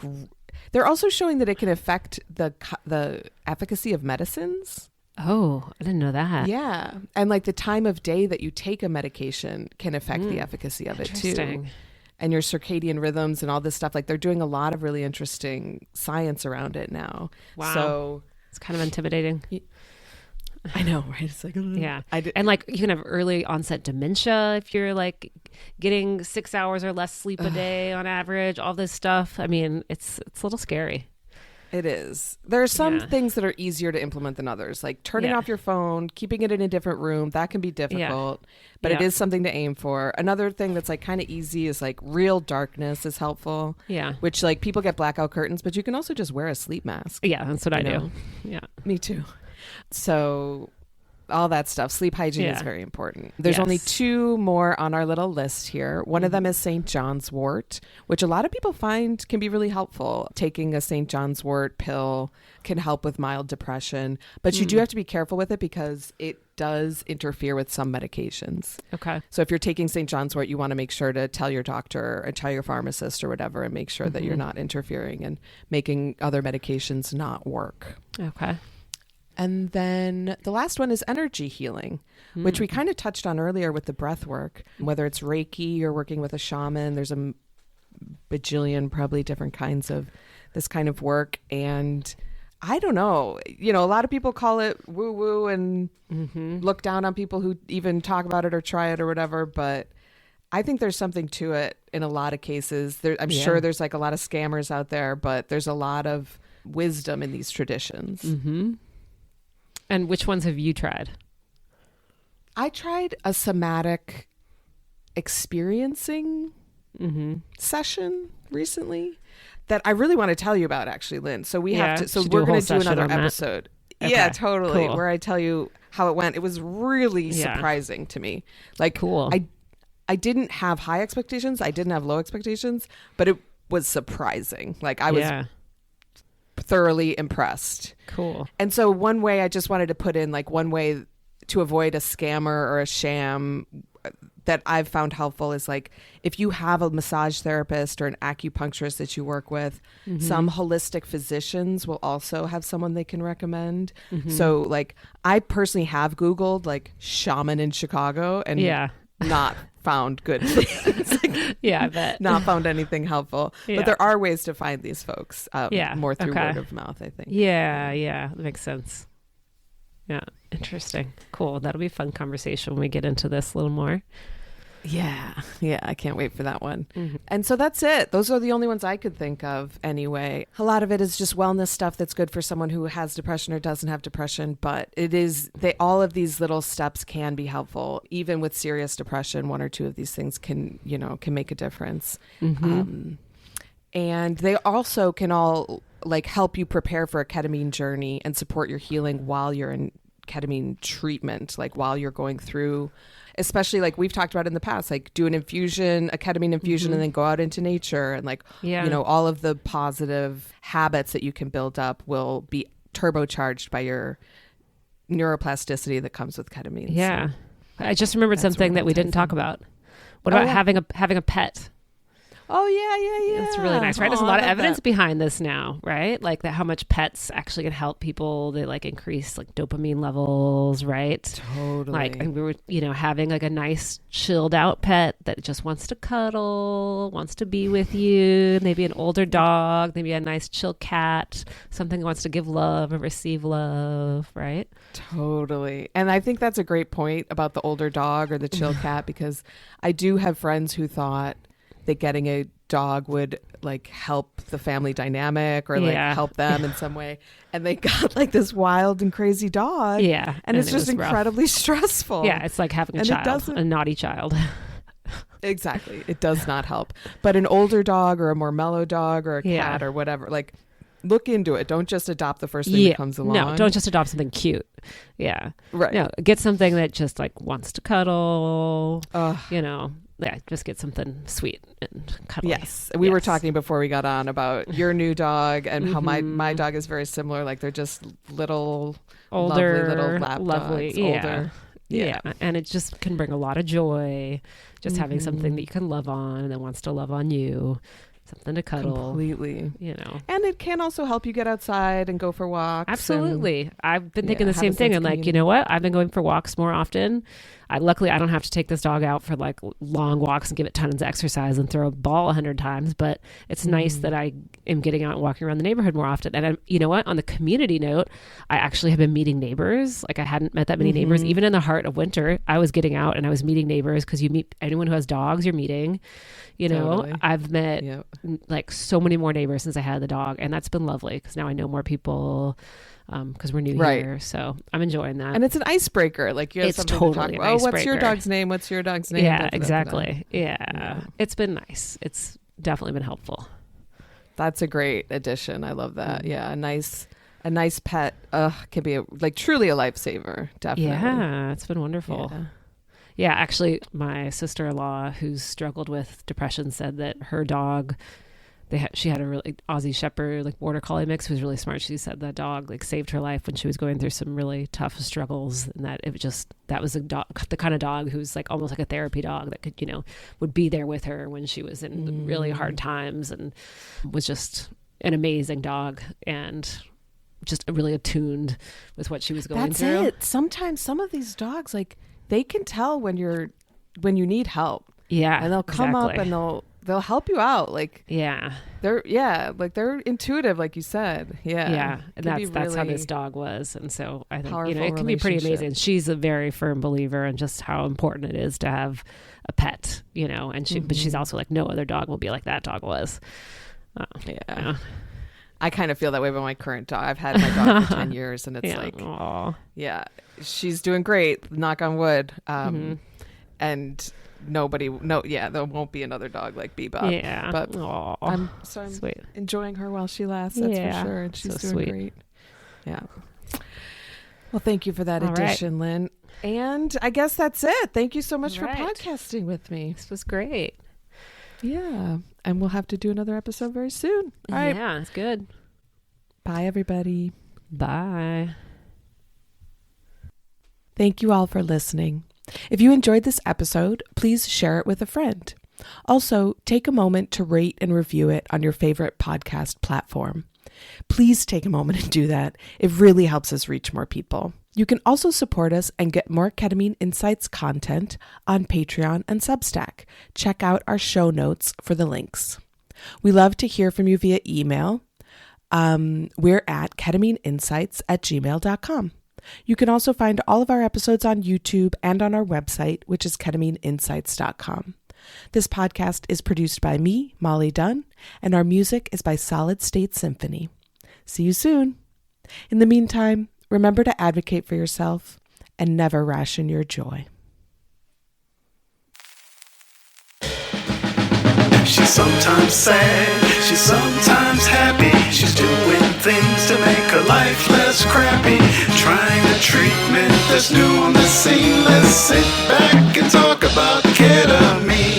they're also showing that it can affect the efficacy of medicines. Oh, I didn't know that. Yeah. And like the time of day that you take a medication can affect the efficacy of it too. And your circadian rhythms and all this stuff. Like they're doing a lot of really interesting science around it now. Wow. So it's kind of intimidating. I know, right? It's like, and like you can have early onset dementia if you're like getting 6 hours or less sleep a day on average, all this stuff. I mean, it's a little scary. It is. There are some things that are easier to implement than others, like turning off your phone, keeping it in a different room. That can be difficult, but it is something to aim for. Another thing that's like kind of easy is like real darkness is helpful. Yeah. Which like people get blackout curtains, but you can also just wear a sleep mask. Yeah, that's what I do. Yeah. Me too. So all that stuff. Sleep hygiene is very important. There's only 2 more on our little list here. One of them is St. John's wort, which a lot of people find can be really helpful. Taking a St. John's wort pill can help with mild depression, but you do have to be careful with it because it does interfere with some medications. Okay. So if you're taking St. John's wort, you want to make sure to tell your doctor and tell your pharmacist or whatever and make sure that you're not interfering and making other medications not work. Okay. And then the last one is energy healing, which we kind of touched on earlier with the breath work, whether it's Reiki or working with a shaman. There's a bajillion probably different kinds of this kind of work. And I don't know, a lot of people call it woo woo and look down on people who even talk about it or try it or whatever. But I think there's something to it in a lot of cases. I'm sure there's like a lot of scammers out there, but there's a lot of wisdom in these traditions. And which ones have you tried? I tried a somatic experiencing session recently that I really want to tell you about, actually, Lynn. So we have to. So we're going to do another episode. Okay. Yeah, totally. Cool. Where I tell you how it went. It was really surprising to me. Like, cool. I didn't have high expectations. I didn't have low expectations, but it was surprising. Like I was thoroughly impressed. Cool. And so one way I just wanted to put in, like, one way to avoid a scammer or a sham that I've found helpful is like if you have a massage therapist or an acupuncturist that you work with, some holistic physicians will also have someone they can recommend. So like I personally have Googled like shaman in Chicago and not found good things. I bet. Not found anything helpful. But there are ways to find these folks more through word of mouth, I think. Yeah, that makes sense. Yeah, interesting. Cool. That'll be a fun conversation when we get into this a little more. Yeah, I can't wait for that one. And so that's it. Those are the only ones I could think of anyway. A lot of it is just wellness stuff that's good for someone who has depression or doesn't have depression, but all of these little steps can be helpful. Even with serious depression, 1 or 2 of these things can make a difference. And they also can all like help you prepare for a ketamine journey and support your healing while you're in ketamine treatment, like while you're going through, especially like we've talked about in the past, like do a ketamine infusion and then go out into nature and like, all of the positive habits that you can build up will be turbocharged by your neuroplasticity that comes with ketamine. Yeah. So I just remembered something that we didn't talk about. What about having a pet? Oh, yeah. It's really nice, right? There's a lot of evidence behind this now, right? Like how much pets actually can help people. They like increase like dopamine levels, right? Totally. Like, and we were, having like a nice chilled out pet that just wants to cuddle, wants to be with you, maybe an older dog, maybe a nice chill cat, something that wants to give love and receive love, right? Totally. And I think that's a great point about the older dog or the chill cat, because I do have friends who thought that getting a dog would like help the family dynamic or like help them in some way, and they got like this wild and crazy dog, and it's just incredibly stressful. It's like having a naughty child. Exactly. It does not help. But an older dog or a more mellow dog or a cat or whatever, like look into it. Don't just adopt the first thing that comes along. No, don't just adopt something cute. Yeah. Right. No, get something that just like wants to cuddle, you know. Yeah, just get something sweet and cuddly. Yes. We were talking before we got on about your new dog and how my dog is very similar. Like they're just little, older, lovely little lap dogs. Yeah. Older. Yeah. And it just can bring a lot of joy, just having something that you can love on and that wants to love on you. Something to cuddle. Completely. You know. And it can also help you get outside and go for walks. Absolutely. I've been thinking the same thing. And like, community. you know what? I've been going for walks more often. Luckily, I don't have to take this dog out for like long walks and give it tons of exercise and throw a ball 100 times. But it's nice that I am getting out and walking around the neighborhood more often. And you know what? On the community note, I actually have been meeting neighbors. Like I hadn't met that many neighbors. Even in the heart of winter, I was getting out and I was meeting neighbors because you meet anyone who has dogs, you're meeting. You know, Totally. I've met like so many more neighbors since I had the dog. And that's been lovely because now I know more people because we're new here. So I'm enjoying that. And it's an icebreaker. Like you have It's something totally to an talk about. Oh, what's your icebreaker. dog's name? What's your dog's name? Yeah, exactly. Yeah. It's been nice. It's definitely been helpful. That's a great addition. I love that. Yeah, a nice pet can be truly a lifesaver. Definitely. Yeah, it's been wonderful. Yeah, actually, my sister-in-law who's struggled with depression said that her dog, she had a really Aussie Shepherd, like Border Collie mix, who was really smart. She said that dog like saved her life when she was going through some really tough struggles, and that it was just that was the kind of dog who's like almost like a therapy dog that could, you know, would be there with her when she was in really hard times, and was just an amazing dog and just really attuned with what she was going through. That's it. Sometimes some of these dogs, like they can tell when you need help. Yeah, and they'll come up and they'll help you out. Like they're intuitive, like you said. Yeah, and that's how this dog was. And so I think it can be pretty amazing. She's a very firm believer in just how important it is to have a pet. You know, and but she's also like no other dog will be like that dog was. I kind of feel that way about my current dog. I've had my dog for 10 years and it's she's doing great, knock on wood. And there won't be another dog like Bebop. Yeah. But I'm sweet. Enjoying her while she lasts, that's for sure. And she's doing great. Yeah. Well, thank you for that addition, Lynn. And I guess that's it. Thank you so much for podcasting with me. This was great. Yeah. And we'll have to do another episode very soon. All right. Yeah, it's good. Bye, everybody. Bye. Thank you all for listening. If you enjoyed this episode, please share it with a friend. Also, take a moment to rate and review it on your favorite podcast platform. Please take a moment and do that. It really helps us reach more people. You can also support us and get more Ketamine Insights content on Patreon and Substack. Check out our show notes for the links. We love to hear from you via email. We're at ketamineinsights@gmail.com. You can also find all of our episodes on YouTube and on our website, which is ketamineinsights.com. This podcast is produced by me, Molly Dunn, and our music is by Solid State Symphony. See you soon. In the meantime, remember to advocate for yourself and never ration your joy. She's sometimes sad, she's sometimes happy. She's doing things to make her life less crappy. Trying a treatment that's new on the scene. Let's sit back and talk about ketamine.